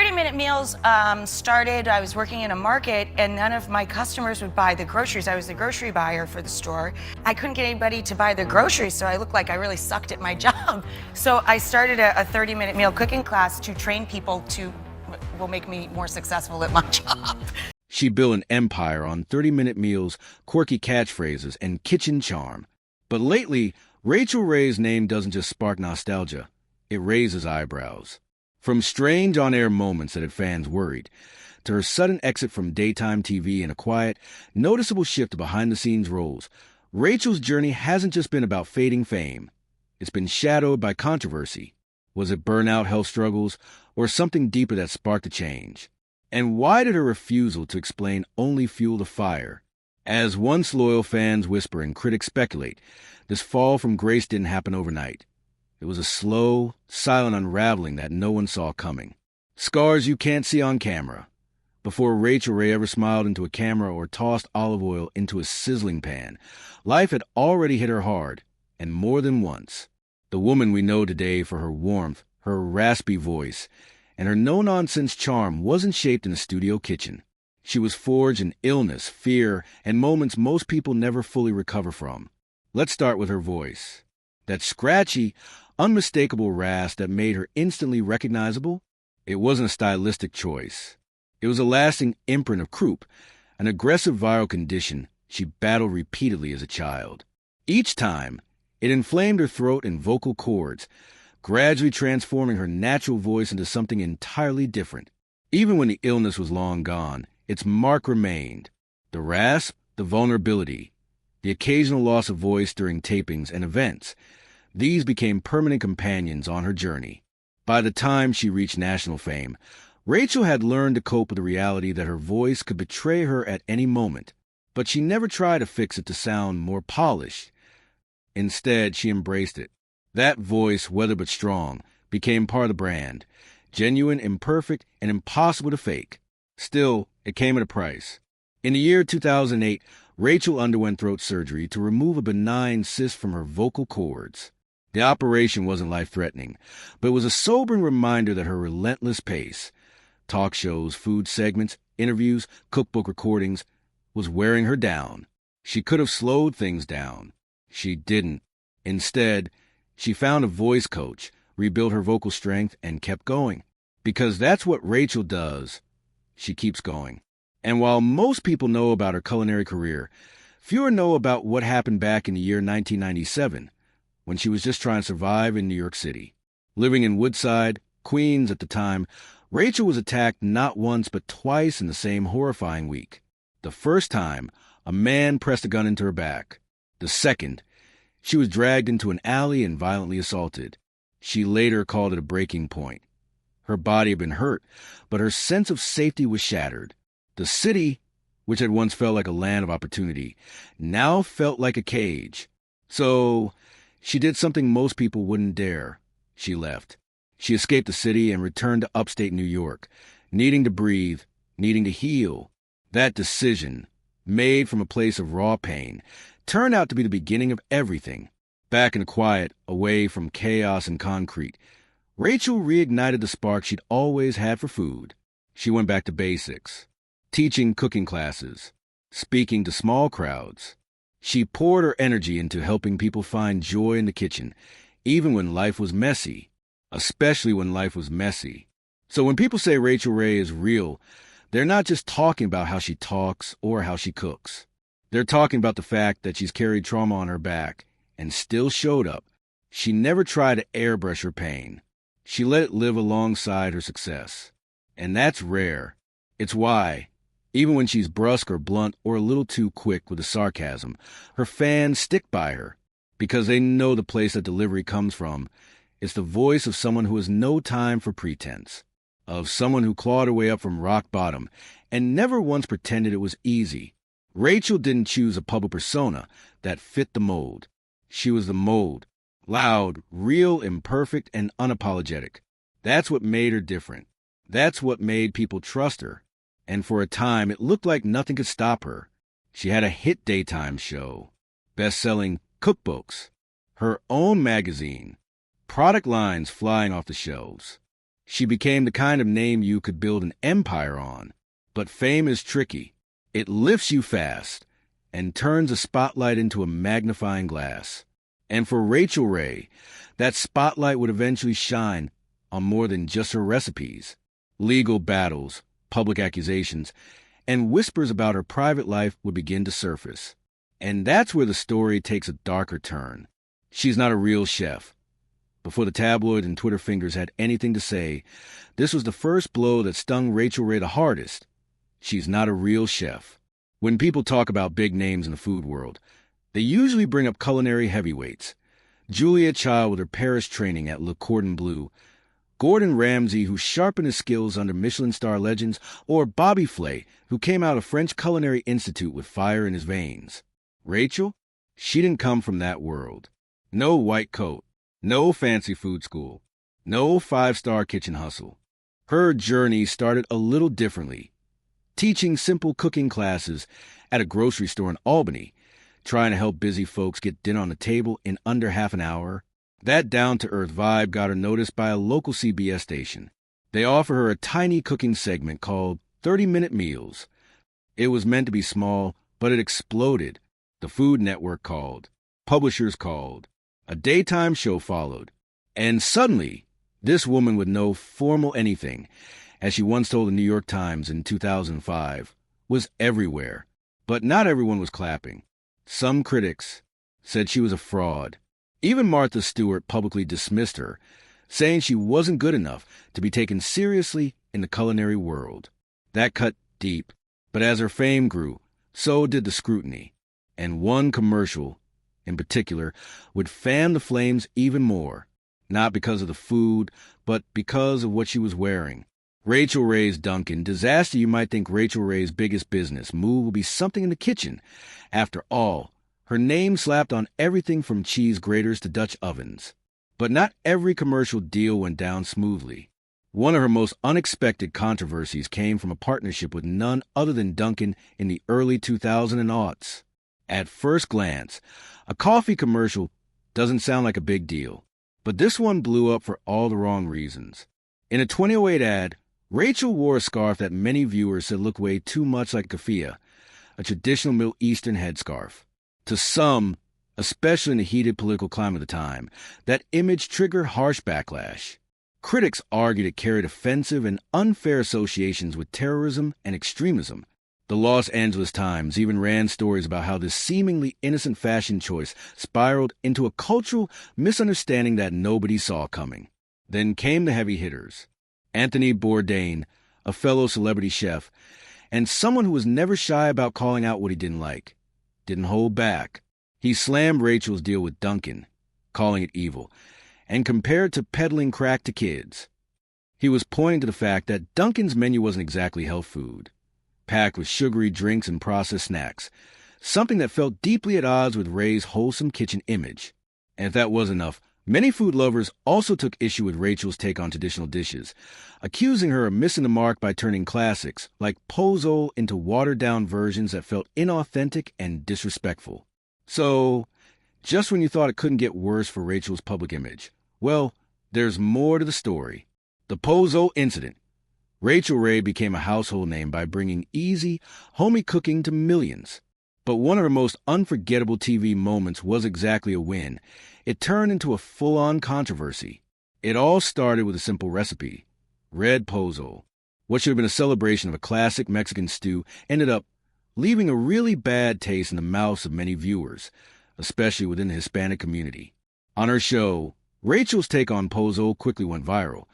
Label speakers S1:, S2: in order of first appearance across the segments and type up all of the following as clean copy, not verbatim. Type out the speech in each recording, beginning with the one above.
S1: 30-minute meals started, I was working in a market and none of my customers would buy the groceries. I was the grocery buyer for the store. I couldn't get anybody to buy the groceries, so I looked like I really sucked at my job. So I started a 30-minute meal cooking class to train people to will make me more successful at my job.
S2: She built an empire on 30-minute meals, quirky catchphrases, and kitchen charm. But lately, Rachael Ray's name doesn't just spark nostalgia. It raises eyebrows. From strange on-air moments that had fans worried, to her sudden exit from daytime TV and a quiet, noticeable shift to behind-the-scenes roles, Rachael's journey hasn't just been about fading fame. It's been shadowed by controversy. Was it burnout, health struggles, or something deeper that sparked a change? And why did her refusal to explain only fuel the fire? As once loyal fans whisper and critics speculate, this fall from grace didn't happen overnight. It was a slow, silent unraveling that no one saw coming. Scars you can't see on camera. Before Rachael Ray ever smiled into a camera or tossed olive oil into a sizzling pan, life had already hit her hard, and more than once. The woman we know today for her warmth, her raspy voice, and her no-nonsense charm wasn't shaped in a studio kitchen. She was forged in illness, fear, and moments most people never fully recover from. Let's start with her voice. That scratchy, unmistakable rasp that made her instantly recognizable? It wasn't a stylistic choice. It was a lasting imprint of croup, an aggressive viral condition she battled repeatedly as a child. Each time, it inflamed her throat and vocal cords, gradually transforming her natural voice into something entirely different. Even when the illness was long gone, its mark remained. The rasp, the vulnerability, the occasional loss of voice during tapings and events. These became permanent companions on her journey. By the time she reached national fame, Rachael had learned to cope with the reality that her voice could betray her at any moment, but she never tried to fix it to sound more polished. Instead, she embraced it. That voice, weathered but strong, became part of the brand, genuine, imperfect, and impossible to fake. Still, it came at a price. In the year 2008, Rachael underwent throat surgery to remove a benign cyst from her vocal cords. The operation wasn't life-threatening, but it was a sobering reminder that her relentless pace, talk shows, food segments, interviews, cookbook recordings, was wearing her down. She could have slowed things down. She didn't. Instead, she found a voice coach, rebuilt her vocal strength, and kept going. Because that's what Rachael does. She keeps going. And while most people know about her culinary career, fewer know about what happened back in the year 1997, when she was just trying to survive in New York City. Living in Woodside, Queens at the time, Rachael was attacked not once but twice in the same horrifying week. The first time, a man pressed a gun into her back. The second, she was dragged into an alley and violently assaulted. She later called it a breaking point. Her body had been hurt, but her sense of safety was shattered. The city, which had once felt like a land of opportunity, now felt like a cage. So she did something most people wouldn't dare. She left. She escaped the city and returned to upstate New York, needing to breathe, needing to heal. That decision, made from a place of raw pain, turned out to be the beginning of everything. Back in the quiet, away from chaos and concrete, Rachael reignited the spark she'd always had for food. She went back to basics, teaching cooking classes, speaking to small crowds. She poured her energy into helping people find joy in the kitchen, even when life was messy, especially when life was messy. So when people say Rachael Ray is real, they're not just talking about how she talks or how she cooks. They're talking about the fact that she's carried trauma on her back and still showed up. She never tried to airbrush her pain. She let it live alongside her success. And that's rare. It's why, even when she's brusque or blunt or a little too quick with the sarcasm, her fans stick by her because they know the place that delivery comes from. It's the voice of someone who has no time for pretense, of someone who clawed her way up from rock bottom and never once pretended it was easy. Rachael didn't choose a public persona that fit the mold. She was the mold. Loud, real, imperfect, and unapologetic. That's what made her different. That's what made people trust her. And for a time, it looked like nothing could stop her. She had a hit daytime show, best-selling cookbooks, her own magazine, product lines flying off the shelves. She became the kind of name you could build an empire on. But fame is tricky. It lifts you fast and turns a spotlight into a magnifying glass. And for Rachael Ray, that spotlight would eventually shine on more than just her recipes. Legal battles, public accusations, and whispers about her private life would begin to surface. And that's where the story takes a darker turn. She's not a real chef. Before the tabloid and Twitter fingers had anything to say, this was the first blow that stung Rachael Ray the hardest. She's not a real chef. When people talk about big names in the food world, they usually bring up culinary heavyweights. Julia Child with her Paris training at Le Cordon Bleu, Gordon Ramsay, who sharpened his skills under Michelin star legends, or Bobby Flay, who came out of French Culinary Institute with fire in his veins. Rachael? She didn't come from that world. No white coat, no fancy food school, no five-star kitchen hustle. Her journey started a little differently, teaching simple cooking classes at a grocery store in Albany, trying to help busy folks get dinner on the table in under half an hour. That down-to-earth vibe got her noticed by a local CBS station. They offer her a tiny cooking segment called 30-Minute Meals. It was meant to be small, but it exploded. The Food Network called. Publishers called. A daytime show followed. And suddenly, this woman with no formal anything, as she once told the New York Times in 2005, was everywhere. But not everyone was clapping. Some critics said she was a fraud. Even Martha Stewart publicly dismissed her, saying she wasn't good enough to be taken seriously in the culinary world. That cut deep, but as her fame grew, so did the scrutiny. And one commercial, in particular, would fan the flames even more, not because of the food, but because of what she was wearing. Rachael Ray's Dunkin', disaster you might think Rachael Ray's biggest business move will be something in the kitchen. After all, her name slapped on everything from cheese graters to Dutch ovens. But not every commercial deal went down smoothly. One of her most unexpected controversies came from a partnership with none other than Dunkin' in the early 2000s. At first glance, a coffee commercial doesn't sound like a big deal, but this one blew up for all the wrong reasons. In a 2008 ad, Rachael wore a scarf that many viewers said looked way too much like keffiyeh, a traditional Middle Eastern headscarf. To some, especially in the heated political climate of the time, that image triggered harsh backlash. Critics argued it carried offensive and unfair associations with terrorism and extremism. The Los Angeles Times even ran stories about how this seemingly innocent fashion choice spiraled into a cultural misunderstanding that nobody saw coming. Then came the heavy hitters. Anthony Bourdain, a fellow celebrity chef, and someone who was never shy about calling out what he didn't like. Didn't hold back. He slammed Rachael's deal with Dunkin', calling it evil, and compared it to peddling crack to kids. He was pointing to the fact that Dunkin's menu wasn't exactly health food, packed with sugary drinks and processed snacks, something that felt deeply at odds with Ray's wholesome kitchen image. And if that wasn't enough, many food lovers also took issue with Rachael's take on traditional dishes, accusing her of missing the mark by turning classics like pozole into watered-down versions that felt inauthentic and disrespectful. So, just when you thought it couldn't get worse for Rachael's public image, well, there's more to the story. The pozole incident. Rachael Ray became a household name by bringing easy, homey cooking to millions. But one of her most unforgettable TV moments was exactly a win. It turned into a full-on controversy. It all started with a simple recipe. Red pozole. What should have been a celebration of a classic Mexican stew ended up leaving a really bad taste in the mouths of many viewers, especially within the Hispanic community. On her show, Rachael's take on pozole quickly went viral,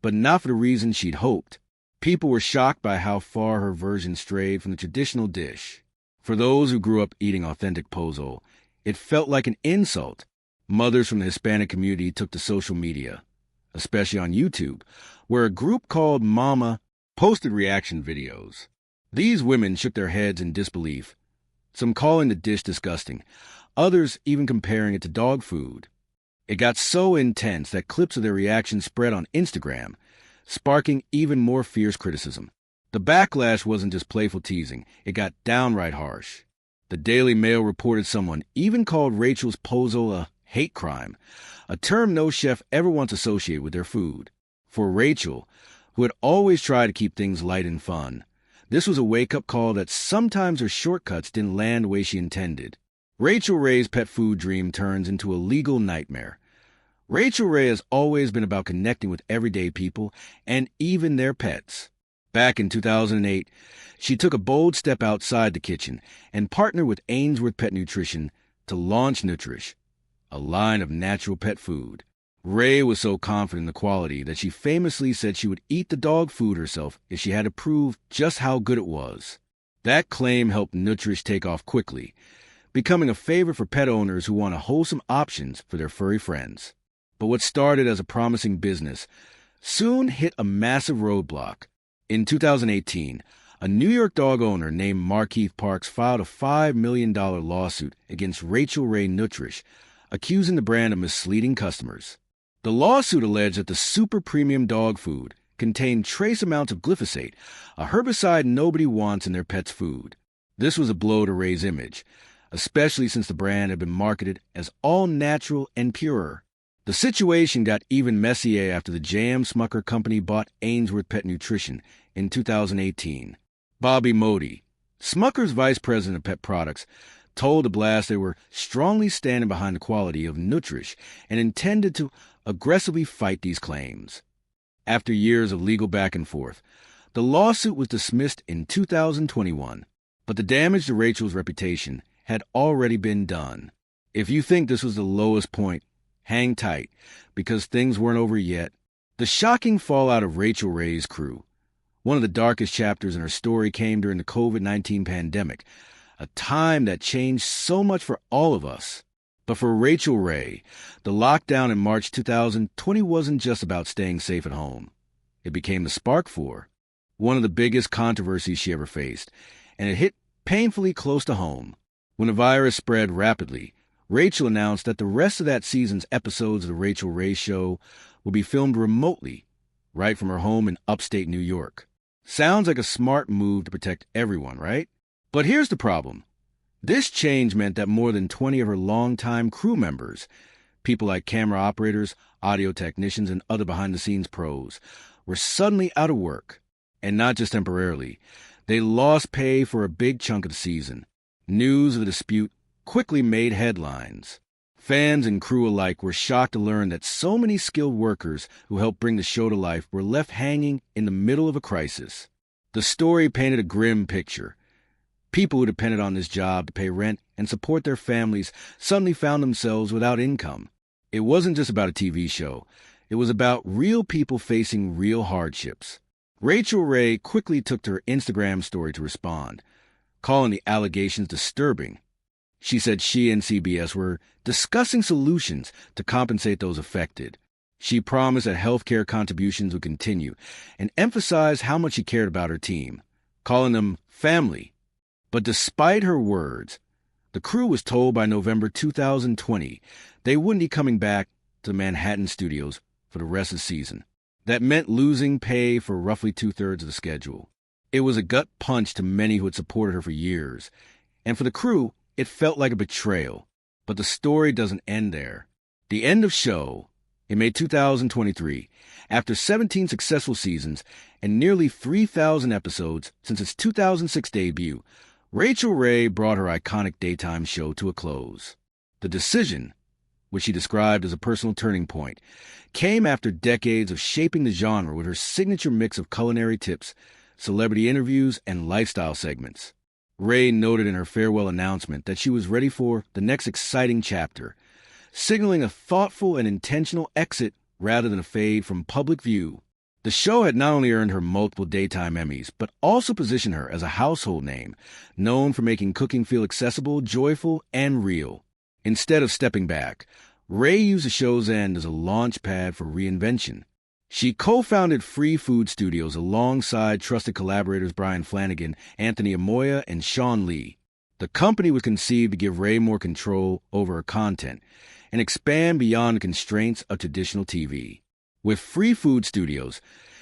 S2: but not for the reasons she'd hoped. People were shocked by how far her version strayed from the traditional dish. For those who grew up eating authentic pozole, it felt like an insult. Mothers from the Hispanic community took to social media, especially on YouTube, where a group called Mama posted reaction videos. These women shook their heads in disbelief, some calling the dish disgusting, others even comparing it to dog food. It got so intense that clips of their reactions spread on Instagram, sparking even more fierce criticism. The backlash wasn't just playful teasing, it got downright harsh. The Daily Mail reported someone even called Rachael's pozole a hate crime, a term no chef ever wants associated with their food. For Rachael, who had always tried to keep things light and fun, this was a wake-up call that sometimes her shortcuts didn't land the way she intended. Rachael Ray's pet food dream turns into a legal nightmare. Rachael Ray has always been about connecting with everyday people and even their pets. Back in 2008, she took a bold step outside the kitchen and partnered with Ainsworth Pet Nutrition to launch Nutrish, a line of natural pet food. Ray was so confident in the quality that she famously said she would eat the dog food herself if she had to prove just how good it was. That claim helped Nutrish take off quickly, becoming a favorite for pet owners who want wholesome options for their furry friends. But what started as a promising business soon hit a massive roadblock. In 2018, a New York dog owner named Markeith Parks filed a $5 million lawsuit against Rachael Ray Nutrish, accusing the brand of misleading customers. The lawsuit alleged that the super premium dog food contained trace amounts of glyphosate, a herbicide nobody wants in their pet's food. This was a blow to Ray's image, especially since the brand had been marketed as all natural and pure. The situation got even messier after the J.M. Smucker Company bought Ainsworth Pet Nutrition in 2018. Bobby Modi, Smucker's vice president of pet products, told the Blast they were strongly standing behind the quality of Nutrish and intended to aggressively fight these claims. After years of legal back and forth, the lawsuit was dismissed in 2021, but the damage to Rachael's reputation had already been done. If you think this was the lowest point, hang tight, because things weren't over yet. The shocking fallout of Rachael Ray's crew, one of the darkest chapters in her story, came during the COVID-19 pandemic, a time that changed so much for all of us. But for Rachael Ray, the lockdown in March 2020 wasn't just about staying safe at home. It became the spark for one of the biggest controversies she ever faced, and it hit painfully close to home. When the virus spread rapidly, Rachael announced that the rest of that season's episodes of The Rachael Ray Show will be filmed remotely, right from her home in upstate New York. Sounds like a smart move to protect everyone, right? But here's the problem. This change meant that more than 20 of her longtime crew members, people like camera operators, audio technicians, and other behind-the-scenes pros, were suddenly out of work. And not just temporarily. They lost pay for a big chunk of the season. News of the dispute quickly made headlines. Fans and crew alike were shocked to learn that so many skilled workers who helped bring the show to life were left hanging in the middle of a crisis. The story painted a grim picture. People who depended on this job to pay rent and support their families suddenly found themselves without income. It wasn't just about a TV show. It was about real people facing real hardships. Rachael Ray quickly took to her Instagram story to respond, calling the allegations disturbing. She said she and CBS were discussing solutions to compensate those affected. She promised that healthcare contributions would continue and emphasized how much she cared about her team, calling them family. But despite her words, the crew was told by November 2020 they wouldn't be coming back to the Manhattan studios for the rest of the season. That meant losing pay for roughly two-thirds of the schedule. It was a gut punch to many who had supported her for years, and for the crew, it felt like a betrayal. But the story doesn't end there. The end of show, in May 2023, after 17 successful seasons and nearly 3,000 episodes since its 2006 debut, Rachael Ray brought her iconic daytime show to a close. The decision, which she described as a personal turning point, came after decades of shaping the genre with her signature mix of culinary tips, celebrity interviews, and lifestyle segments. Ray noted in her farewell announcement that she was ready for the next exciting chapter, signaling a thoughtful and intentional exit rather than a fade from public view. The show had not only earned her multiple daytime Emmys, but also positioned her as a household name, known for making cooking feel accessible, joyful, and real. Instead of stepping back, Ray used the show's end as a launch pad for reinvention. She co-founded Free Food Studios alongside trusted collaborators Brian Flanagan, Anthony Amoya, and Sean Lee. The company was conceived to give Ray more control over her content and expand beyond the constraints of traditional TV. With Free Food Studios,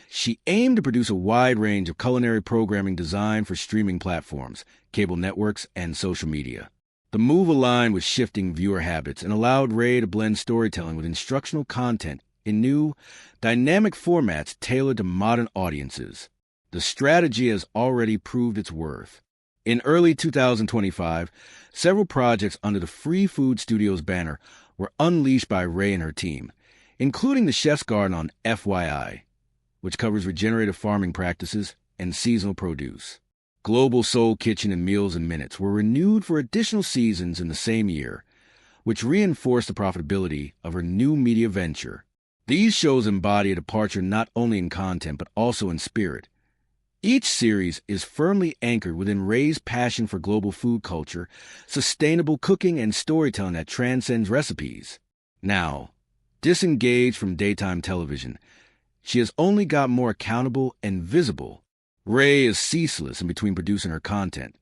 S2: she aimed to produce a wide range of culinary programming designed for streaming platforms, cable networks, and social media. The move aligned with shifting viewer habits and allowed Ray to blend storytelling with instructional content in new, dynamic formats tailored to modern audiences. The strategy has already proved its worth. In early 2025, several projects under the Free Food Studios banner were unleashed by Ray and her team, including the Chef's Garden on FYI, which covers regenerative farming practices and seasonal produce. Global Soul Kitchen and Meals in Minutes were renewed for additional seasons in the same year, which reinforced the profitability of her new media venture. These shows embody a departure not only in content but also in spirit. Each series is firmly anchored within Ray's passion for global food culture, sustainable cooking, and storytelling that transcends recipes. Now, disengaged from daytime television, she has only got more accountable and visible. Ray is ceaseless in between producing her content,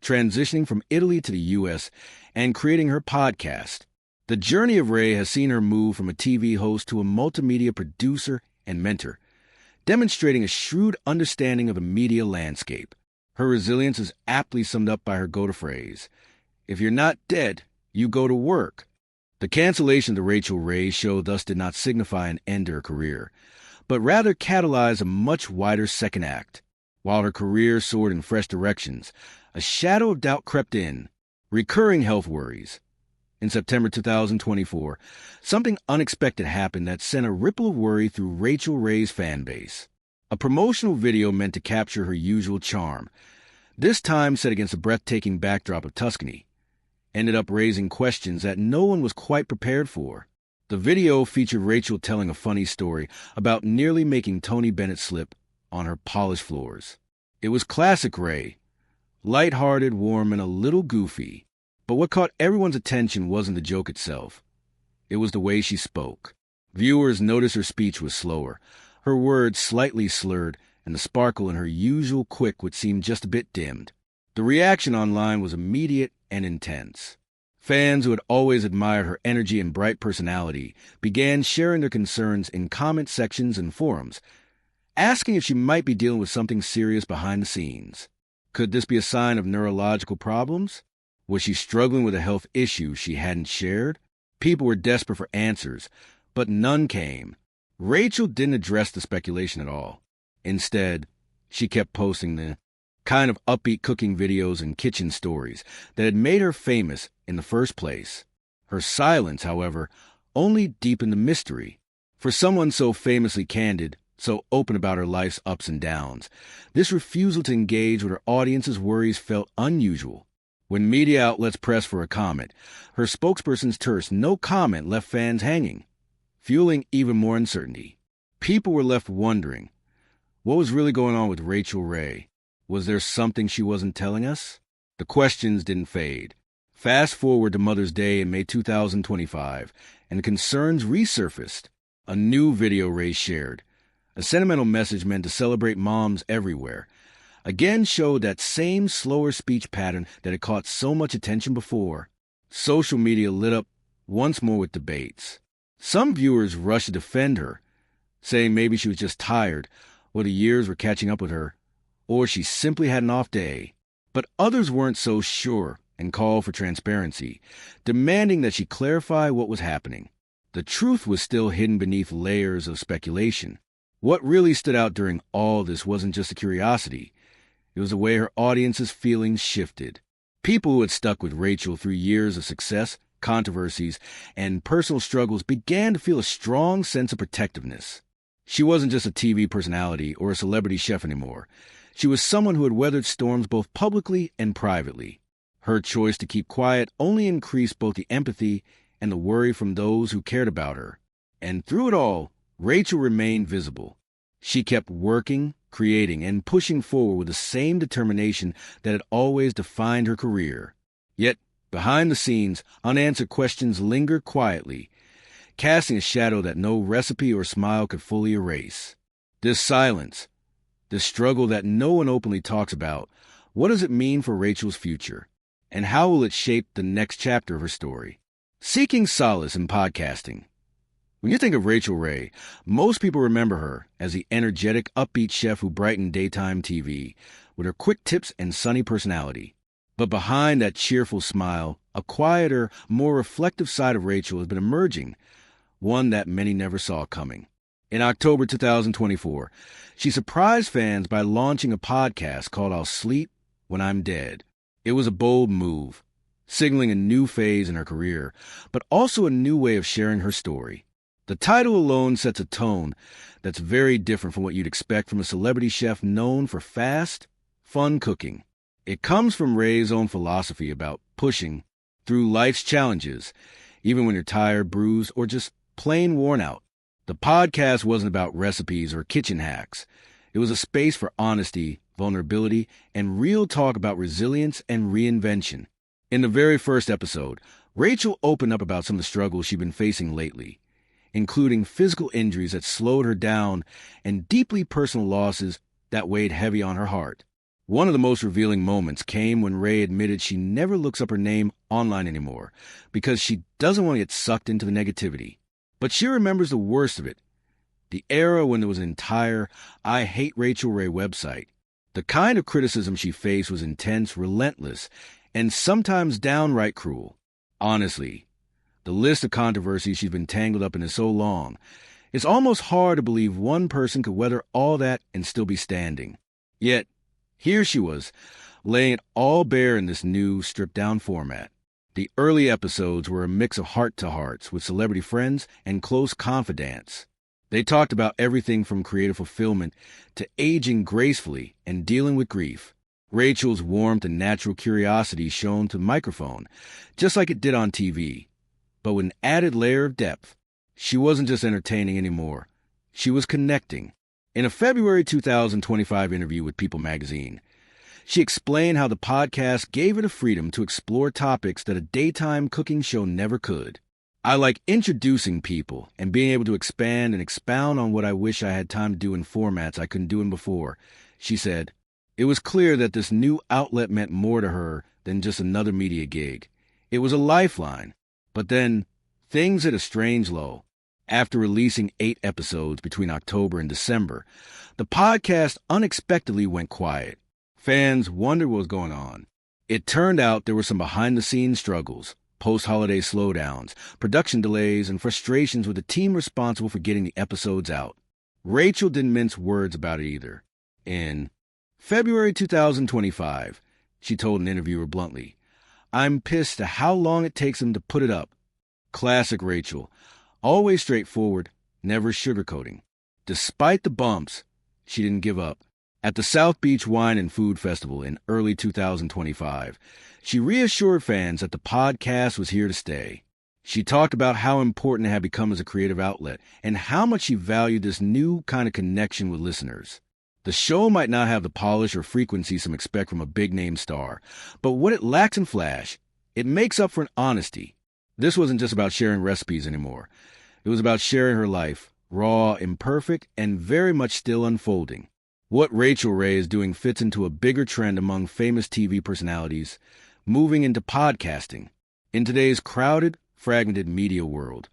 S2: transitioning from Italy to the U.S., and creating her podcast. The journey of Ray has seen her move from a TV host to a multimedia producer and mentor, demonstrating a shrewd understanding of the media landscape. Her resilience is aptly summed up by her go-to phrase, "If you're not dead, you go to work." The cancellation of the Rachael Ray show thus did not signify an end to her career, but rather catalyzed a much wider second act. While her career soared in fresh directions, a shadow of doubt crept in, recurring health worries. In September 2024, something unexpected happened that sent a ripple of worry through Rachael Ray's fan base. A promotional video meant to capture her usual charm, this time set against a breathtaking backdrop of Tuscany, ended up raising questions that no one was quite prepared for. The video featured Rachael telling a funny story about nearly making Tony Bennett slip on her polished floors. It was classic Ray, lighthearted, warm, and a little goofy. But what caught everyone's attention wasn't the joke itself. It was the way she spoke. Viewers noticed her speech was slower, her words slightly slurred, and the sparkle in her usual quick would seem just a bit dimmed. The reaction online was immediate and intense. Fans who had always admired her energy and bright personality began sharing their concerns in comment sections and forums, asking if she might be dealing with something serious behind the scenes. Could this be a sign of neurological problems? Was she struggling with a health issue she hadn't shared? People were desperate for answers, but none came. Rachael didn't address the speculation at all. Instead, she kept posting the kind of upbeat cooking videos and kitchen stories that had made her famous in the first place. Her silence, however, only deepened the mystery. For someone so famously candid, so open about her life's ups and downs, this refusal to engage with her audience's worries felt unusual. When media outlets pressed for a comment, her spokesperson's terse "no comment" left fans hanging, fueling even more uncertainty. People were left wondering, what was really going on with Rachael Ray? Was there something she wasn't telling us? The questions didn't fade. Fast forward to Mother's Day in May 2025, and concerns resurfaced. A new video Ray shared, a sentimental message meant to celebrate moms everywhere, again showed that same slower speech pattern that had caught so much attention before. Social media lit up once more with debates. Some viewers rushed to defend her, saying maybe she was just tired, or the years were catching up with her, or she simply had an off day. But others weren't so sure and called for transparency, demanding that she clarify what was happening. The truth was still hidden beneath layers of speculation. What really stood out during all this wasn't just a curiosity. It was the way her audience's feelings shifted. People who had stuck with Rachael through years of success, controversies, and personal struggles began to feel a strong sense of protectiveness. She wasn't just a TV personality or a celebrity chef anymore. She was someone who had weathered storms both publicly and privately. Her choice to keep quiet only increased both the empathy and the worry from those who cared about her. And through it all, Rachael remained visible. She kept working, creating, and pushing forward with the same determination that had always defined her career. Yet, behind the scenes, unanswered questions lingered quietly, casting a shadow that no recipe or smile could fully erase. This silence, this struggle that no one openly talks about, what does it mean for Rachael's future? And how will it shape the next chapter of her story? Seeking solace in podcasting. When you think of Rachael Ray, most people remember her as the energetic, upbeat chef who brightened daytime TV with her quick tips and sunny personality. But behind that cheerful smile, a quieter, more reflective side of Rachael has been emerging, one that many never saw coming. In October 2024, she surprised fans by launching a podcast called I'll Sleep When I'm Dead. It was a bold move, signaling a new phase in her career, but also a new way of sharing her story. The title alone sets a tone that's very different from what you'd expect from a celebrity chef known for fast, fun cooking. It comes from Ray's own philosophy about pushing through life's challenges, even when you're tired, bruised, or just plain worn out. The podcast wasn't about recipes or kitchen hacks. It was a space for honesty, vulnerability, and real talk about resilience and reinvention. In the very first episode, Rachael opened up about some of the struggles she'd been facing lately, including physical injuries that slowed her down and deeply personal losses that weighed heavy on her heart. One of the most revealing moments came when Ray admitted she never looks up her name online anymore because she doesn't want to get sucked into the negativity. But she remembers the worst of it, the era when there was an entire I Hate Rachael Ray website. The kind of criticism she faced was intense, relentless, and sometimes downright cruel. Honestly, the list of controversies she's been tangled up in is so long, it's almost hard to believe one person could weather all that and still be standing. Yet, here she was, laying it all bare in this new, stripped-down format. The early episodes were a mix of heart-to-hearts with celebrity friends and close confidants. They talked about everything from creative fulfillment to aging gracefully and dealing with grief. Rachel's warmth and natural curiosity shone to the microphone, just like it did on TV, but with an added layer of depth. She wasn't just entertaining anymore. She was connecting. In a February 2025 interview with People magazine, she explained how the podcast gave her the freedom to explore topics that a daytime cooking show never could. I like introducing people and being able to expand and expound on what I wish I had time to do in formats I couldn't do in before, she said. It was clear that this new outlet meant more to her than just another media gig. It was a lifeline. But then, things hit a strange low. After releasing 8 episodes between October and December, the podcast unexpectedly went quiet. Fans wondered what was going on. It turned out there were some behind-the-scenes struggles, post-holiday slowdowns, production delays, and frustrations with the team responsible for getting the episodes out. Rachael didn't mince words about it either. In February 2025, she told an interviewer bluntly, "I'm pissed at how long it takes them to put it up." Classic Rachael, always straightforward, never sugarcoating. Despite the bumps, she didn't give up. At the South Beach Wine and Food Festival in early 2025, she reassured fans that the podcast was here to stay. She talked about how important it had become as a creative outlet and how much she valued this new kind of connection with listeners. The show might not have the polish or frequency some expect from a big-name star, but what it lacks in flash, it makes up for in honesty. This wasn't just about sharing recipes anymore. It was about sharing her life, raw, imperfect, and very much still unfolding. What Rachael Ray is doing fits into a bigger trend among famous TV personalities, moving into podcasting. In today's crowded, fragmented media world,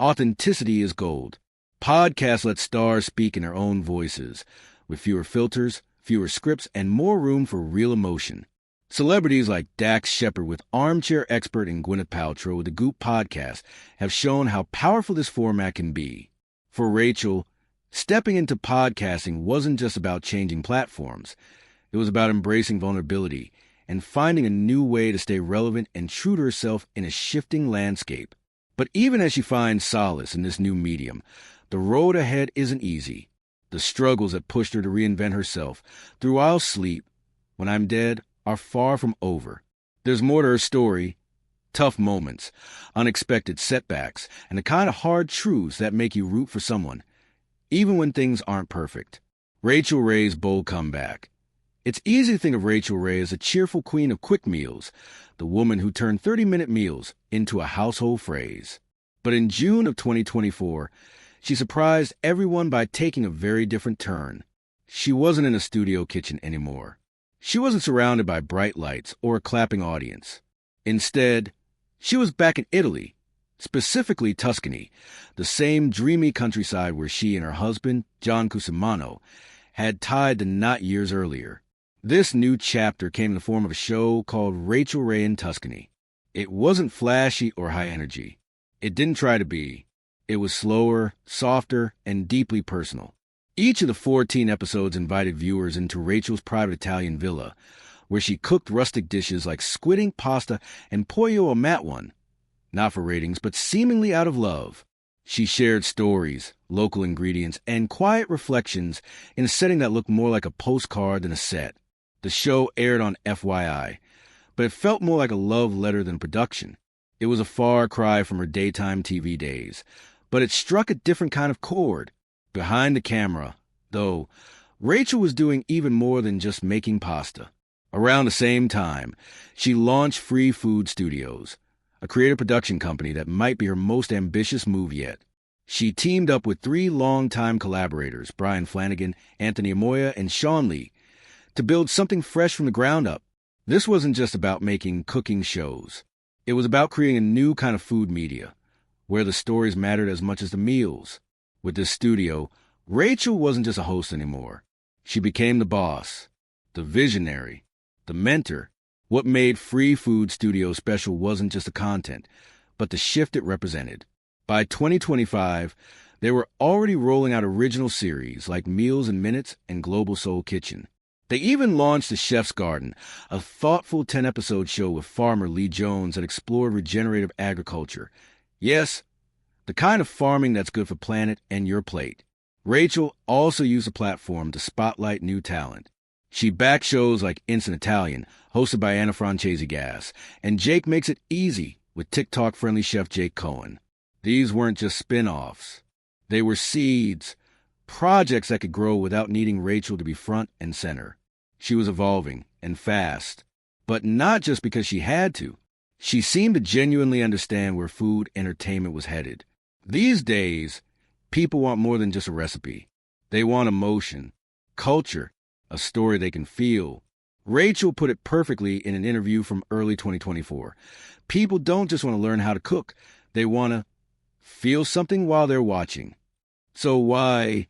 S2: authenticity is gold. Podcasts let stars speak in their own voices, with fewer filters, fewer scripts, and more room for real emotion. Celebrities like Dax Shepard with Armchair Expert and Gwyneth Paltrow with the Goop podcast have shown how powerful this format can be. For Rachael, stepping into podcasting wasn't just about changing platforms. It was about embracing vulnerability and finding a new way to stay relevant and true to herself in a shifting landscape. But even as she finds solace in this new medium, the road ahead isn't easy. The struggles that pushed her to reinvent herself through I'll Sleep When I'm Dead are far from over. There's more to her story, tough moments, unexpected setbacks, and the kind of hard truths that make you root for someone, even when things aren't perfect. Rachael Ray's bold comeback. It's easy to think of Rachael Ray as a cheerful queen of quick meals, the woman who turned 30-minute meals into a household phrase. But in June of 2024, she surprised everyone by taking a very different turn. She wasn't in a studio kitchen anymore. She wasn't surrounded by bright lights or a clapping audience. Instead, she was back in Italy, specifically Tuscany, the same dreamy countryside where she and her husband, John Cusimano, had tied the knot years earlier. This new chapter came in the form of a show called Rachael Ray in Tuscany. It wasn't flashy or high energy. It didn't try to be. It was slower, softer, and deeply personal. Each of the 14 episodes invited viewers into Rachel's private Italian villa, where she cooked rustic dishes like squid ink pasta and pollo al matone, not for ratings, but seemingly out of love. She shared stories, local ingredients, and quiet reflections in a setting that looked more like a postcard than a set. The show aired on FYI, but it felt more like a love letter than production. It was a far cry from her daytime TV days, but it struck a different kind of chord. Behind the camera, though, Rachel was doing even more than just making pasta. Around the same time, she launched Free Food Studios, a creative production company that might be her most ambitious move yet. She teamed up with 3 longtime collaborators, Brian Flanagan, Anthony Amoya, and Sean Lee, to build something fresh from the ground up. This wasn't just about making cooking shows. It was about creating a new kind of food media, where the stories mattered as much as the meals. With this studio, Rachel wasn't just a host anymore. She became the boss, the visionary, the mentor. What made Free Food Studio special wasn't just the content, but the shift it represented. By 2025, they were already rolling out original series like Meals in Minutes and Global Soul Kitchen. They even launched The Chef's Garden, a thoughtful 10-episode show with farmer Lee Jones that explored regenerative agriculture. Yes, the kind of farming that's good for planet and your plate. Rachel also used the platform to spotlight new talent. She backed shows like Instant Italian, hosted by Anna Francesi Gas, and Jake Makes It Easy with TikTok-friendly chef Jake Cohen. These weren't just spin-offs. They were seeds, projects that could grow without needing Rachel to be front and center. She was evolving, and fast. But not just because she had to. She seemed to genuinely understand where food entertainment was headed. These days, people want more than just a recipe. They want emotion, culture, a story they can feel. Rachel put it perfectly in an interview from early 2024. People don't just want to learn how to cook. They want to feel something while they're watching. So why,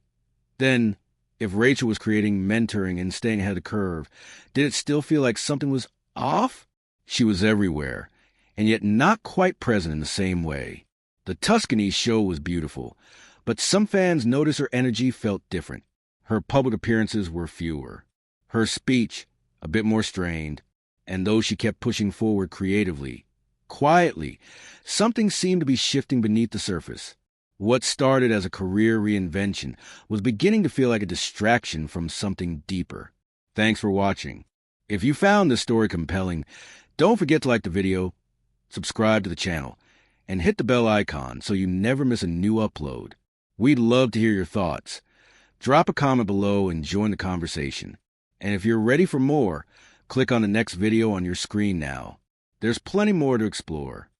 S2: then, if Rachel was creating, mentoring, and staying ahead of the curve, did it still feel like something was off? She was everywhere, and yet not quite present in the same way. The Tuscany show was beautiful, but some fans noticed her energy felt different. Her public appearances were fewer. Her speech, a bit more strained, and though she kept pushing forward creatively, quietly, something seemed to be shifting beneath the surface. What started as a career reinvention was beginning to feel like a distraction from something deeper. Thanks for watching. If you found this story compelling, don't forget to like the video, subscribe to the channel, and hit the bell icon so you never miss a new upload. We'd love to hear your thoughts. Drop a comment below and join the conversation. And if you're ready for more, click on the next video on your screen now. There's plenty more to explore.